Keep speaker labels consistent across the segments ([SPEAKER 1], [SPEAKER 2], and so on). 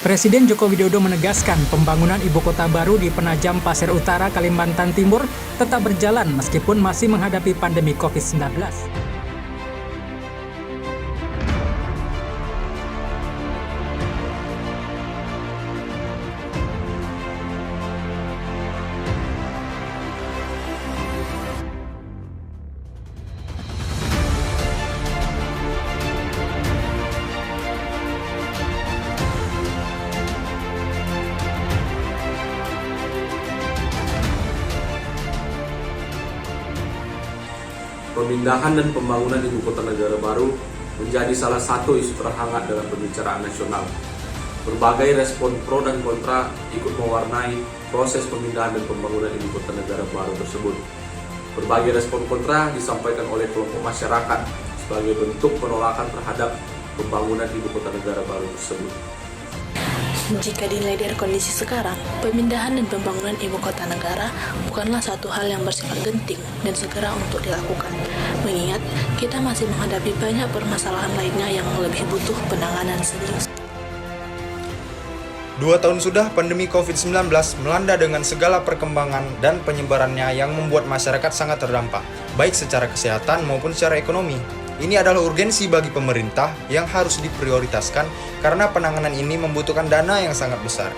[SPEAKER 1] Presiden Joko Widodo menegaskan pembangunan ibu kota baru di Penajam Pasir Utara, Kalimantan Timur tetap berjalan meskipun masih menghadapi pandemi COVID-19.
[SPEAKER 2] Pemindahan dan pembangunan ibu kota negara baru menjadi salah satu isu terhangat dalam pembicaraan nasional. Berbagai respon pro dan kontra ikut mewarnai proses pemindahan dan pembangunan ibu kota negara baru tersebut. Berbagai respon kontra disampaikan oleh kelompok masyarakat sebagai bentuk penolakan terhadap pembangunan ibu kota negara baru tersebut.
[SPEAKER 3] Jika dinilai dari kondisi sekarang, pemindahan dan pembangunan ibu kota negara bukanlah satu hal yang bersifat genting dan segera untuk dilakukan. Mengingat kita masih menghadapi banyak permasalahan lainnya yang lebih butuh penanganan serius.
[SPEAKER 4] 2 tahun sudah pandemi COVID-19 melanda dengan segala perkembangan dan penyebarannya yang membuat masyarakat sangat terdampak, baik secara kesehatan maupun secara ekonomi. Ini adalah urgensi bagi pemerintah yang harus diprioritaskan karena penanganan ini membutuhkan dana yang sangat besar.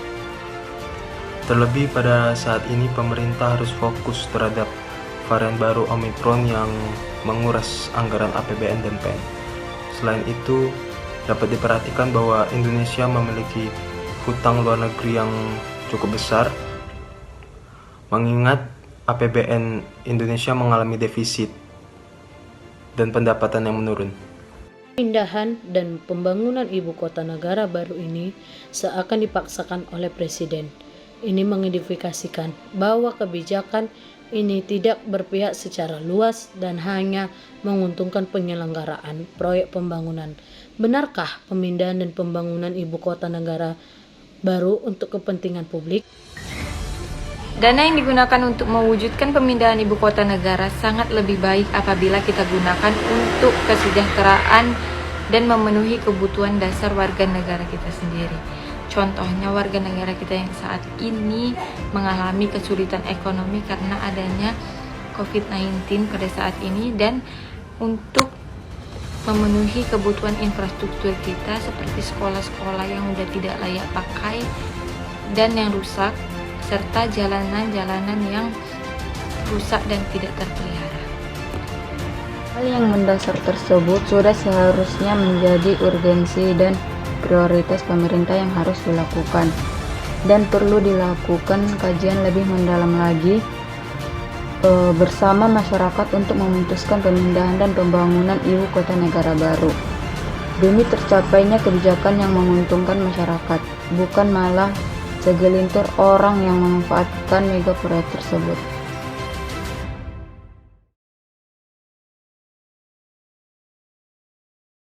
[SPEAKER 5] Terlebih pada saat ini pemerintah harus fokus terhadap varian baru Omicron yang menguras anggaran APBN dan PEN. Selain itu, dapat diperhatikan bahwa Indonesia memiliki hutang luar negeri yang cukup besar, mengingat APBN Indonesia mengalami defisit dan pendapatan yang menurun.
[SPEAKER 6] Pemindahan dan pembangunan ibu kota negara baru ini seakan dipaksakan oleh Presiden. Ini mengidentifikasikan bahwa kebijakan ini tidak berpihak secara luas dan hanya menguntungkan penyelenggaraan proyek pembangunan. Benarkah pemindahan dan pembangunan ibu kota negara baru untuk kepentingan publik?
[SPEAKER 7] Dana yang digunakan untuk mewujudkan pemindahan ibu kota negara sangat lebih baik apabila kita gunakan untuk kesejahteraan dan memenuhi kebutuhan dasar warga negara kita sendiri. Contohnya warga negara kita yang saat ini mengalami kesulitan ekonomi karena adanya COVID-19 pada saat ini, dan untuk memenuhi kebutuhan infrastruktur kita seperti sekolah-sekolah yang sudah tidak layak pakai dan yang rusak, serta jalanan-jalanan yang rusak dan tidak terpelihara.
[SPEAKER 8] Hal yang mendasar tersebut sudah seharusnya menjadi urgensi dan prioritas pemerintah yang harus dilakukan, dan perlu dilakukan kajian lebih mendalam lagi bersama masyarakat untuk memutuskan pemindahan dan pembangunan ibu kota negara baru demi tercapainya kebijakan yang menguntungkan masyarakat, bukan malah segelintir orang yang memanfaatkan mega proyek tersebut.